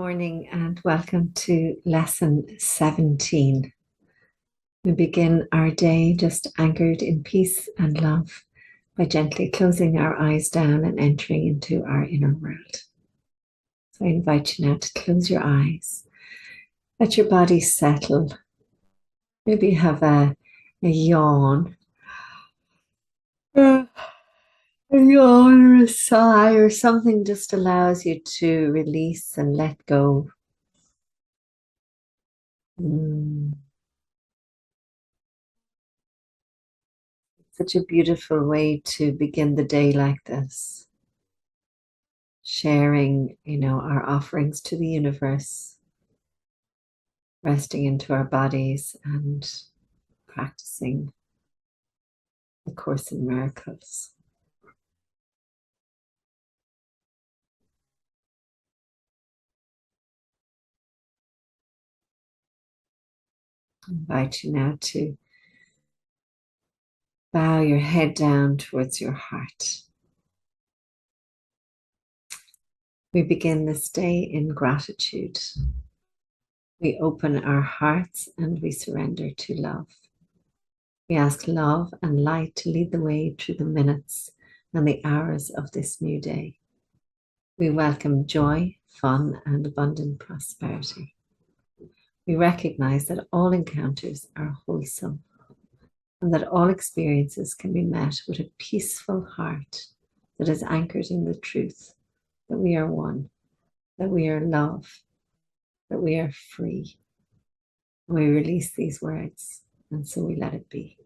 Morning and welcome to lesson 17. We begin our day just anchored in peace and love by gently closing our eyes down and entering into our inner world. So I invite you now to close your eyes, let your body settle, maybe have a yawn, a yawn or a sigh or something just allows you to release and let go. Such a beautiful way to begin the day like this. Sharing, our offerings to the universe, resting into our bodies and practicing the Course in Miracles. I invite you now to bow your head down towards your heart. We begin this day in gratitude. We open our hearts and we surrender to love. We ask love and light to lead the way through the minutes and the hours of this new day. We welcome joy, fun, and abundant prosperity. We recognize that all encounters are wholesome and that all experiences can be met with a peaceful heart that is anchored in the truth that we are one, that we are love, that we are free. We release these words, and so we let it be.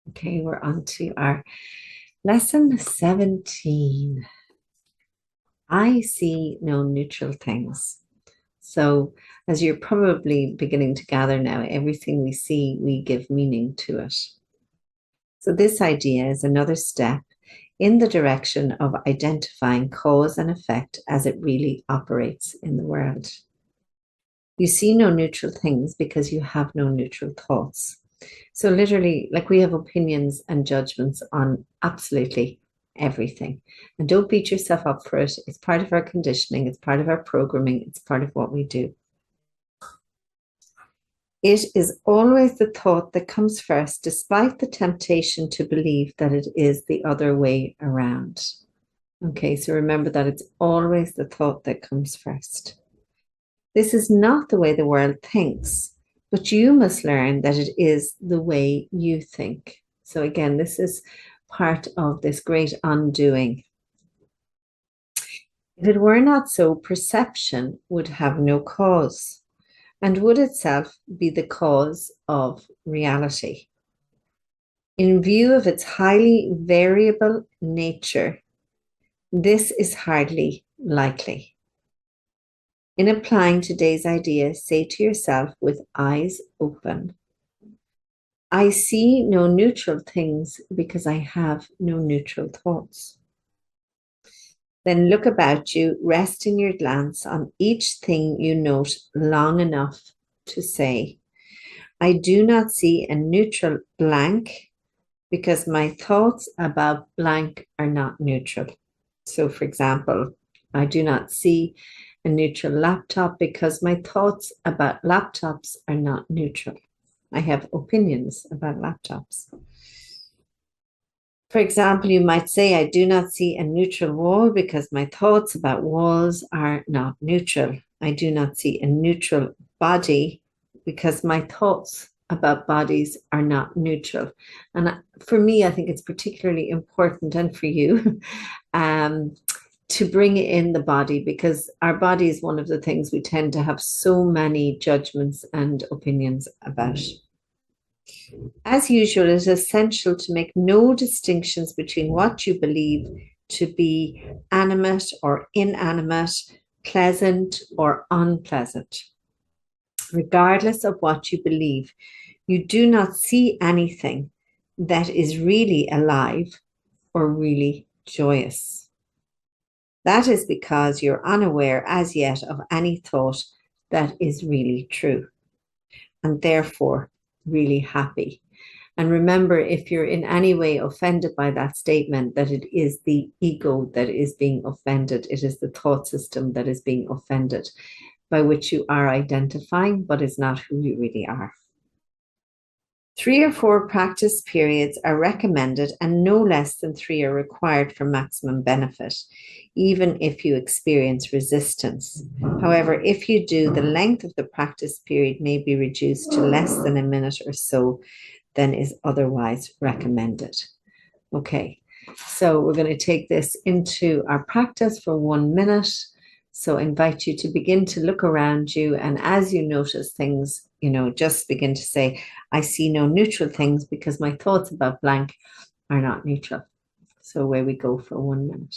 Okay, we're on to our lesson 17. I see no neutral things. So, as you're probably beginning to gather now, everything we see, we give meaning to it. So this idea is another step in the direction of identifying cause and effect as it really operates in the world. You see no neutral things because you have no neutral thoughts. So literally, like we have opinions and judgments on absolutely everything. And don't beat yourself up for it. It's part of our conditioning. It's part of our programming. It's part of what we do. It is always the thought that comes first, despite the temptation to believe that it is the other way around. Okay, so remember that it's always the thought that comes first. This is not the way the world thinks, but you must learn that it is the way you think. So again, this is part of this great undoing. If it were not so, perception would have no cause and would itself be the cause of reality. In view of its highly variable nature, this is hardly likely. In applying today's idea, say to yourself with eyes open, I see no neutral things because I have no neutral thoughts. Then look about you, resting your glance on each thing you note long enough to say, I do not see a neutral blank because my thoughts about blank are not neutral. So for example, I do not see a neutral laptop because my thoughts about laptops are not neutral. I have opinions about laptops. For example, you might say, I do not see a neutral wall because my thoughts about walls are not neutral. I do not see a neutral body because my thoughts about bodies are not neutral. And for me, I think it's particularly important, and for you, to bring in the body, because our body is one of the things we tend to have so many judgments and opinions about. As usual, it is essential to make no distinctions between what you believe to be animate or inanimate, pleasant or unpleasant. Regardless of what you believe, you do not see anything that is really alive or really joyous. That is because you're unaware as yet of any thought that is really true, and therefore really happy. And remember, if you're in any way offended by that statement, that it is the ego that is being offended. It is the thought system that is being offended, by which you are identifying, but is not who you really are. 3 or 4 practice periods are recommended, and no less than 3 are required for maximum benefit, even if you experience resistance. However, if you do, the length of the practice period may be reduced to less than a minute or so than is otherwise recommended. Okay, so we're going to take this into our practice for 1 minute. So I invite you to begin to look around you, and as you notice things, just begin to say, I see no neutral things because my thoughts about blank are not neutral. So away we go for 1 minute.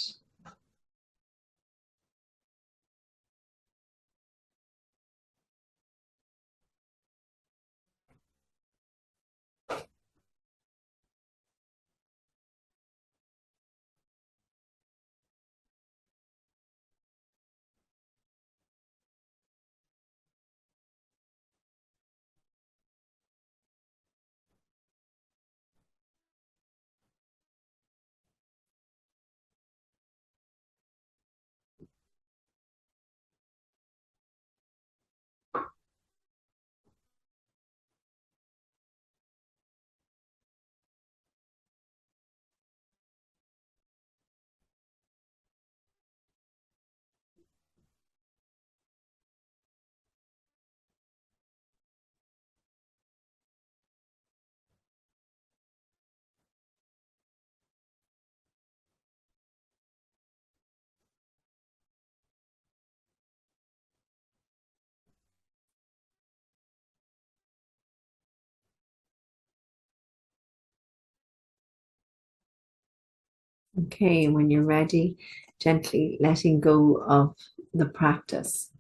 Okay, when you're ready, gently letting go of the practice.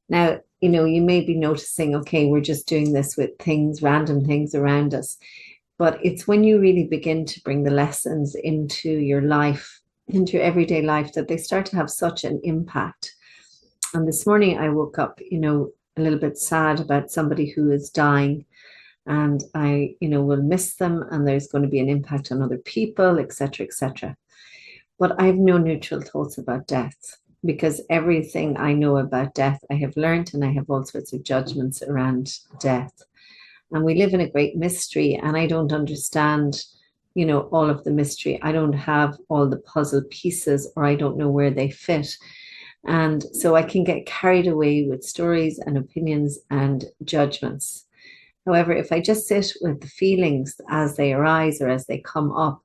Now, you may be noticing, okay, we're just doing this with things, random things around us. But it's when you really begin to bring the lessons into your life, into your everyday life, that they start to have such an impact. And this morning I woke up, a little bit sad about somebody who is dying. And I, will miss them, and there's going to be an impact on other people, etc., etc. But I have no neutral thoughts about death, because everything I know about death, I have learned, and I have all sorts of judgments around death. And we live in a great mystery, and I don't understand, all of the mystery. I don't have all the puzzle pieces, or I don't know where they fit. And so I can get carried away with stories and opinions and judgments. However, if I just sit with the feelings as they arise or as they come up,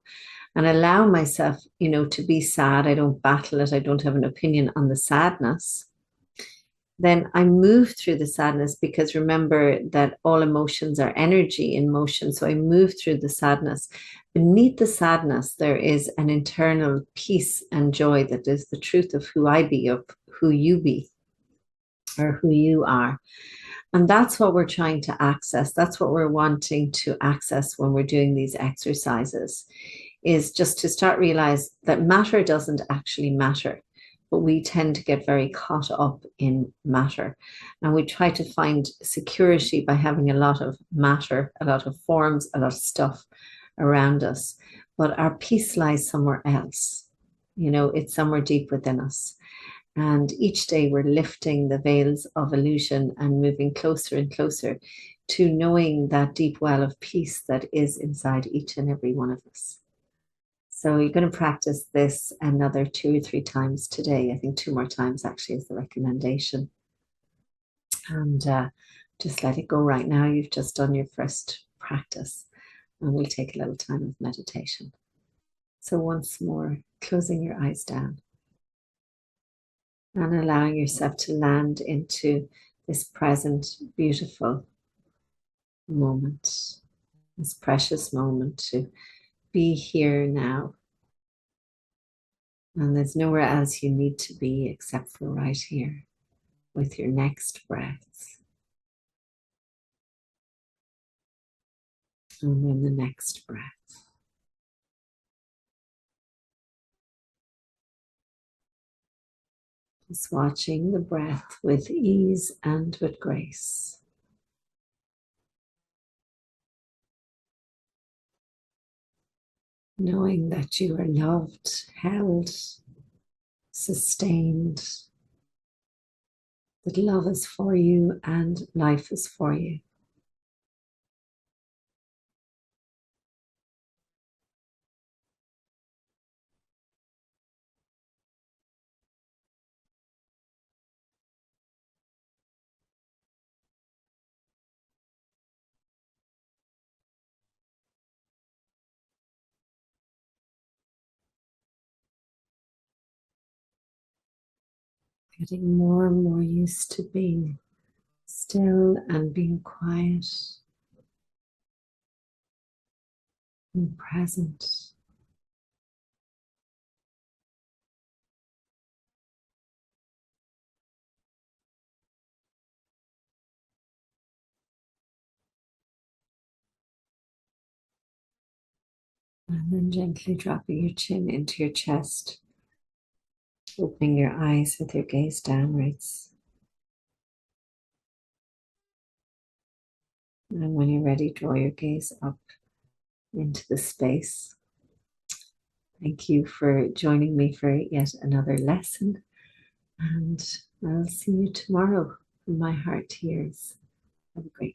and allow myself, to be sad, I don't battle it, I don't have an opinion on the sadness, then I move through the sadness, because remember that all emotions are energy in motion. So I move through the sadness. Beneath the sadness, there is an internal peace and joy that is the truth of who I be, of who you be, or who you are. And that's what we're trying to access. That's what we're wanting to access when we're doing these exercises, is just to start realize that matter doesn't actually matter. But we tend to get very caught up in matter. And we try to find security by having a lot of matter, a lot of forms, a lot of stuff around us. But our peace lies somewhere else. It's somewhere deep within us. And each day we're lifting the veils of illusion and moving closer and closer to knowing that deep well of peace that is inside each and every one of us. So you're going to practice this another 2 or 3 times today. I think 2 more times actually is the recommendation. And just let it go right now. You've just done your first practice, and we'll take a little time of meditation. So once more, closing your eyes down and allowing yourself to land into this present, beautiful moment, this precious moment, to be here now. And there's nowhere else you need to be except for right here with your next breath. And then the next breath. Just watching the breath with ease and with grace. knowing that you are loved, held, sustained, that love is for you and life is for you. Getting more and more used to being still and being quiet and present. And then gently dropping your chin into your chest, opening your eyes with your gaze downwards. And when you're ready, draw your gaze up into the space. Thank you for joining me for yet another lesson. And I'll see you tomorrow from my heart to yours. Have a great